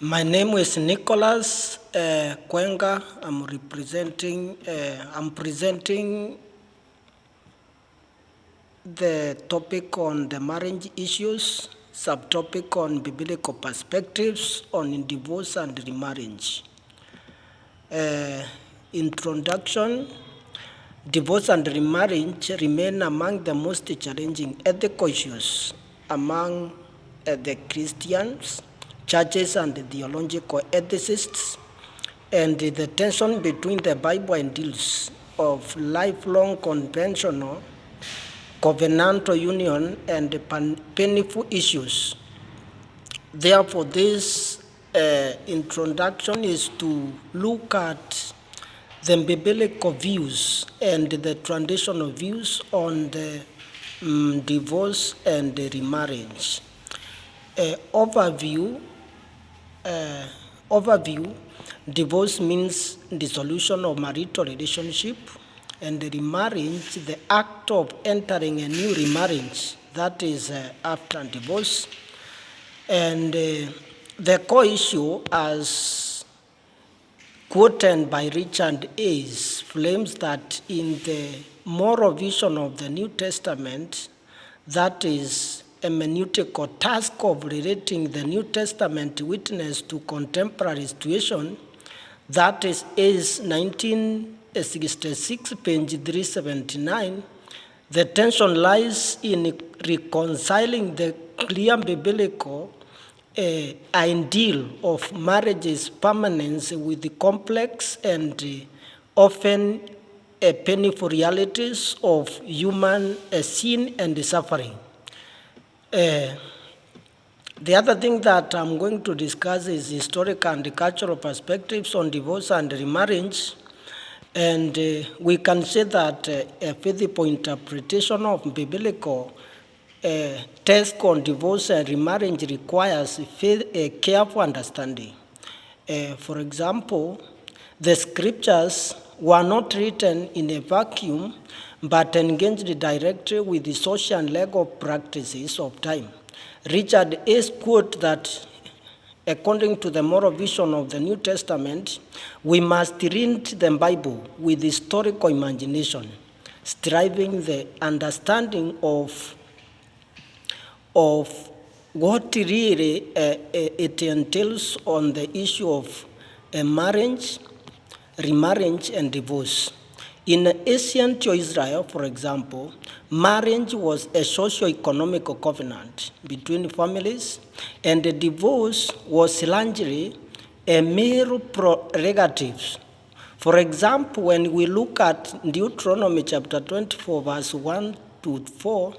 My name is Nicholas Kwenga. I'm presenting the topic on the marriage issues, subtopic on biblical perspectives on divorce and remarriage. Introduction. Divorce and remarriage remain among the most challenging ethical issues among the Christians, churches and theological ethicists, and the tension between the Bible and deals of lifelong conventional covenantal union and painful issues. Therefore, this introduction is to look at the biblical views and the traditional views on the divorce and the remarriage. Overview, divorce means dissolution of marital relationship, and the remarriage, the act of entering a new remarriage, that is after divorce. And the core issue, as quoted by Richard Hayes, claims that in the moral vision of the New Testament, that is hermeneutical task of relating the New Testament witness to contemporary situation, that is 1966, page 379, the tension lies in reconciling the clear biblical ideal of marriage's permanence with the complex and often painful realities of human sin and suffering. The other thing that I'm going to discuss is historical and cultural perspectives on divorce and remarriage. And we can say that a faithful interpretation of biblical text on divorce and remarriage requires a careful understanding. For example, the scriptures were not written in a vacuum, but engaged directly with the social and legal practices of time. Richard Hayes quote that according to the moral vision of the New Testament, we must read the Bible with historical imagination, striving the understanding of what really it entails on the issue of marriage, remarriage, and divorce. In ancient Israel, for example, marriage was a socio-economic covenant between families, and the divorce was largely a mere prerogative. For example, when we look at Deuteronomy chapter 24, verse 1 to 4,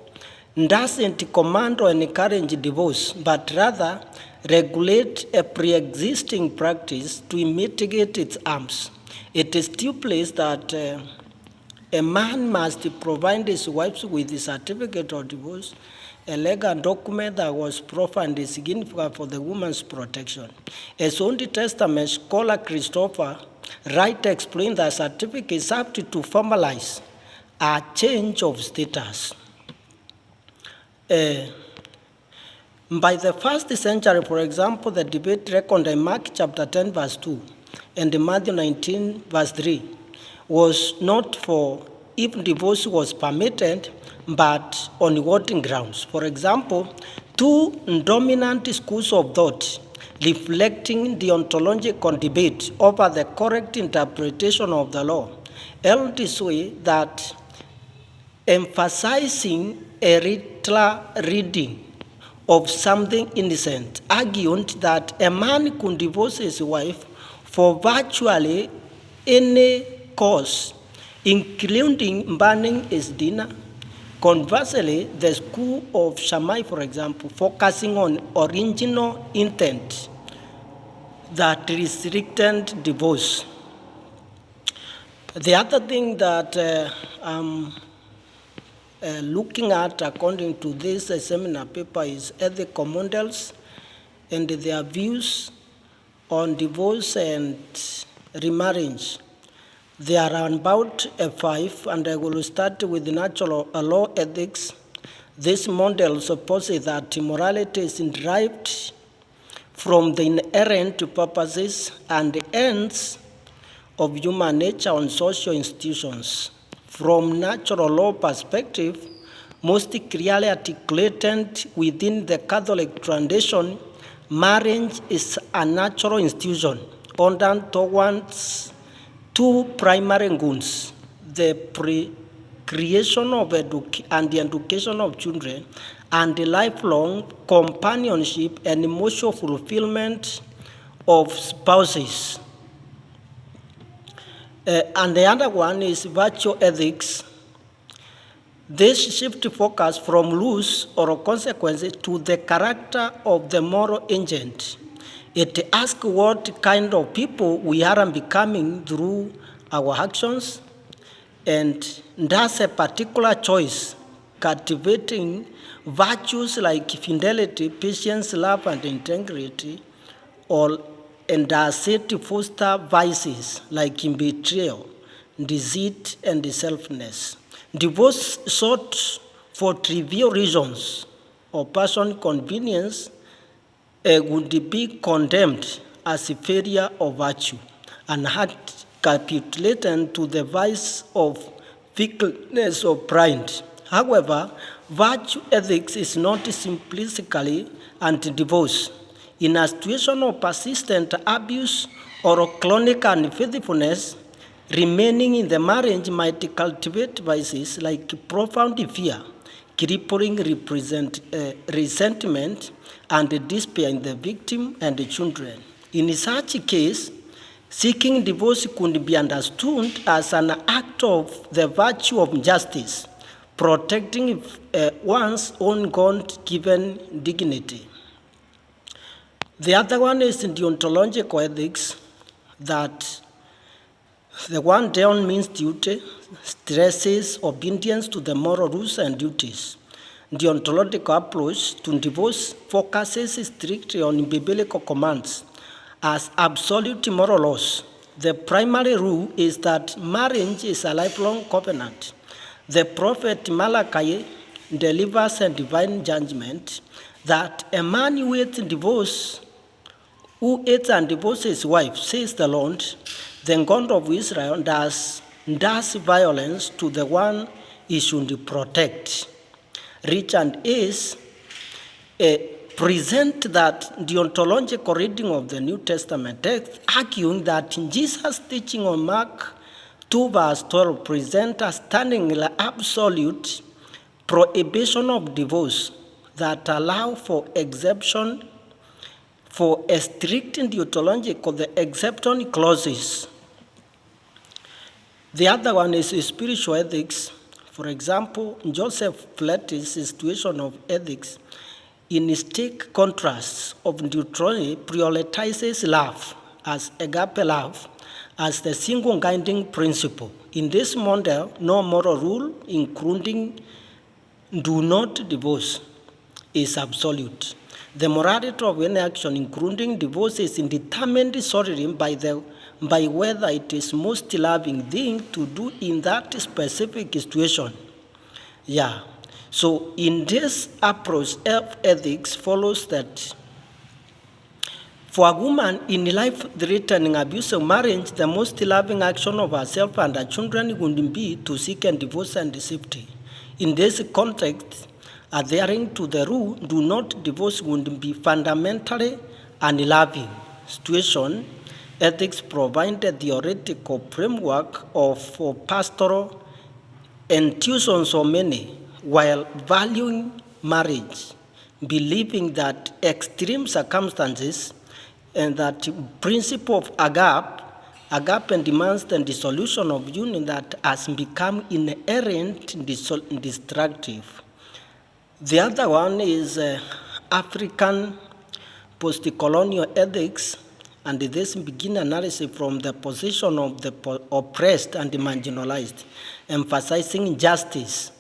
doesn't command or encourage divorce, but rather regulate a pre-existing practice to mitigate its harms. It stipulates that a man must provide his wife with a certificate of divorce, a legal document that was proper and significant for the woman's protection. As Old Testament scholar Christopher Wright explained that certificate served to formalize a change of status. By the first century, for example, the debate reckoned in Mark chapter 10, verse 2, and Matthew 19, verse 3, was not for if divorce was permitted, but on what grounds. For example, two dominant schools of thought reflecting the ontological debate over the correct interpretation of the law held this way that emphasizing a literal reading of something innocent argued that a man could divorce his wife for virtually any cause, including burning his dinner. Conversely, the school of Shammai, for example, focusing on original intent that restricted divorce. The other thing that I'm looking at, according to this seminar paper, is ethical models and their views on divorce and remarriage. There are about 5, and I will start with natural law ethics. This model supposes that morality is derived from the inherent purposes and ends of human nature on social institutions. From natural law perspective, most clearly articulated within the Catholic tradition, marriage is a natural institution ordered towards two primary goals: the creation of and the education of children, and the lifelong companionship and emotional fulfillment of spouses. And the other one is virtue ethics. This shift focus from rules or consequences to the character of the moral agent. It asks what kind of people we are becoming through our actions, and thus a particular choice, cultivating virtues like fidelity, patience, love, and integrity, and does it foster vices like betrayal, deceit, and selfishness. Divorce sought for trivial reasons or personal convenience would be condemned as a failure of virtue and had capitulated to the vice of fickleness or pride. However, virtue ethics is not simplistically anti-divorce. In a situation of persistent abuse or chronic unfaithfulness, remaining in the marriage might cultivate vices like profound fear, crippling resentment, and despair in the victim and the children. In such a case, seeking divorce could be understood as an act of the virtue of justice, protecting one's own God-given dignity. The other one is deontological ethics, that the one down means duty, stresses obedience to the moral rules and duties. The ontological approach to divorce focuses strictly on biblical commands as absolute moral laws. The primary rule is that marriage is a lifelong covenant. The prophet Malachi delivers a divine judgment that a man who hates and divorces his wife, says the Lord, the God of Israel, does violence to the one he should protect. Richard is present that the ontological reading of the New Testament text, arguing that Jesus' teaching on Mark 2 verse 12 present a standing absolute prohibition of divorce that allow for exception for a strict deontological the exception clauses. The other one is spiritual ethics. For example, Joseph Platty's situation of ethics, in stark contrast of Deuteronomy, prioritizes love as agape love as the single guiding principle. In this model, no moral rule, including do not divorce, is absolute. The morality of any action, including divorce, is determined solely by whether it is most loving thing to do in that specific situation. Yeah. So in this approach of ethics follows that for a woman in life-threatening abusive marriage, the most loving action of herself and her children would be to seek and divorce and safety. In this context, adhering to the rule, do not divorce, would be fundamentally unloving situation. Ethics provide the theoretical framework for pastoral institutions of many, while valuing marriage, believing that extreme circumstances and that principle of agape demands the dissolution of union that has become inherent destructive. The other one is African post-colonial ethics, and this begin analysis from the position of the oppressed and marginalized, emphasizing justice,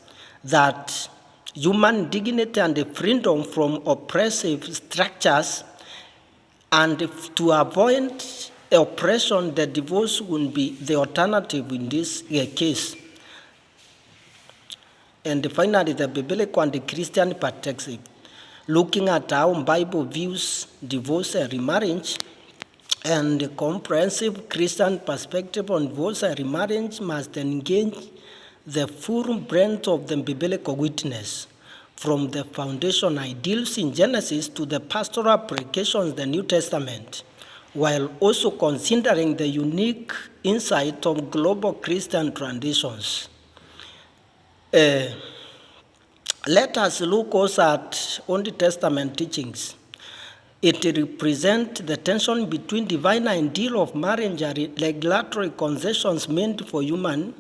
that human dignity and freedom from oppressive structures, and to avoid oppression, the divorce would be the alternative in this case. And finally, the biblical and the Christian perspective. looking at how Bible views divorce and remarriage, and the comprehensive Christian perspective on divorce and remarriage must engage the full breadth of the biblical witness, from the foundation ideals in Genesis to the pastoral applications in the New Testament, while also considering the unique insight of global Christian traditions. Let us look also at Old Testament teachings. It represents the tension between divine ideal of marriage and regulatory concessions meant for human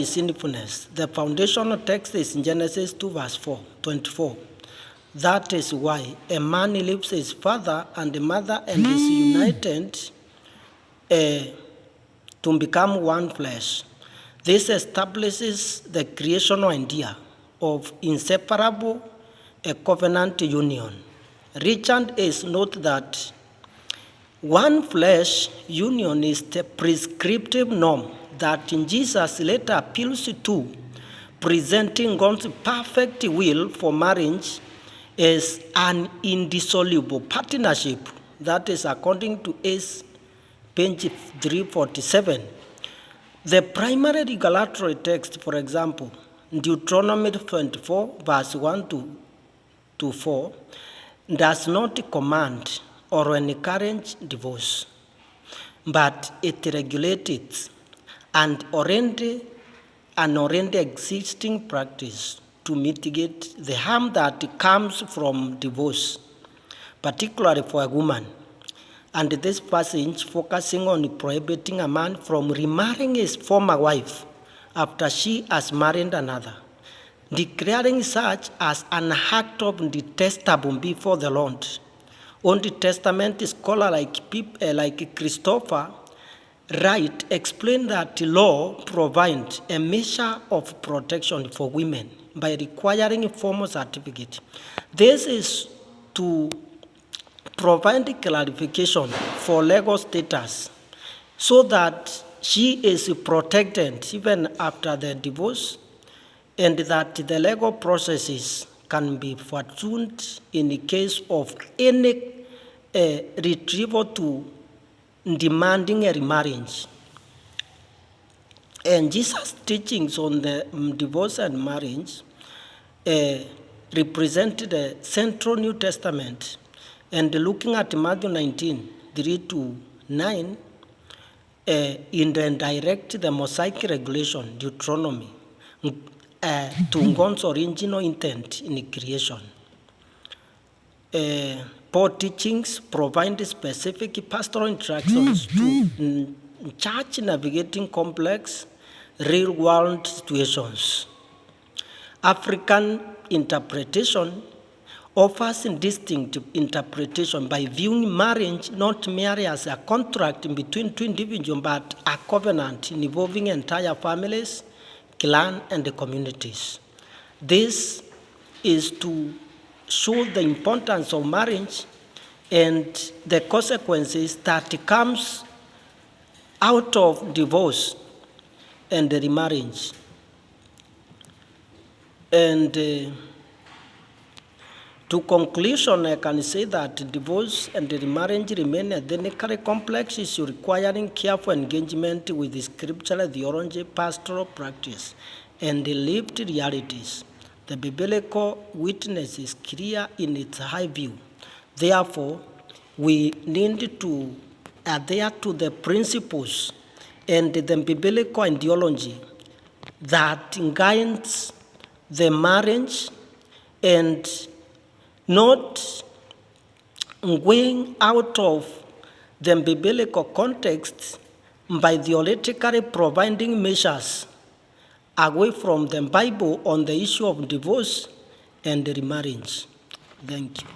sinfulness. The foundational text is in Genesis 2 verse 24. That is why a man leaves his father and mother and is united to become one flesh. This establishes the creational idea of inseparable covenant union. Richard Hayes notes that one flesh union is the prescriptive norm that Jesus later appeals to, presenting God's perfect will for marriage as an indissoluble partnership. That is according to Hayes, page 347. The primary regulatory text, for example, Deuteronomy 24, verse 1 to 4, does not command or encourage divorce, but it regulates an already existing practice to mitigate the harm that comes from divorce, particularly for a woman. And this passage focusing on prohibiting a man from remarrying his former wife after she has married another, declaring such as an act of detestable before the Lord. Old Testament scholar like Christopher Wright explained that the law provides a measure of protection for women by requiring a formal certificate. This is to provide clarification for legal status so that she is protected even after the divorce, and that the legal processes can be pursued in the case of any retrieval to demanding a remarriage. And Jesus' teachings on the divorce and marriage represented the central New Testament. And looking at Matthew 19, 3 to 9, in the direct the Mosaic regulation, Deuteronomy, to God's original intent in creation. Paul teachings provide specific pastoral instructions to church navigating complex real-world situations. African interpretation offers distinct interpretation by viewing marriage not merely as a contract between two individuals, but a covenant involving entire families, clans, and communities. This is to show the importance of marriage and the consequences that comes out of divorce and remarriage. And to conclusion, I can say that divorce and remarriage remain a delicately complex issue requiring careful engagement with scriptural theology, pastoral practice, and the lived realities. The biblical witness is clear in its high view. Therefore, we need to adhere to the principles and the biblical ideology that guides the marriage, and not going out of the biblical context by theoretically providing measures away from the Bible on the issue of divorce and remarriage. Thank you.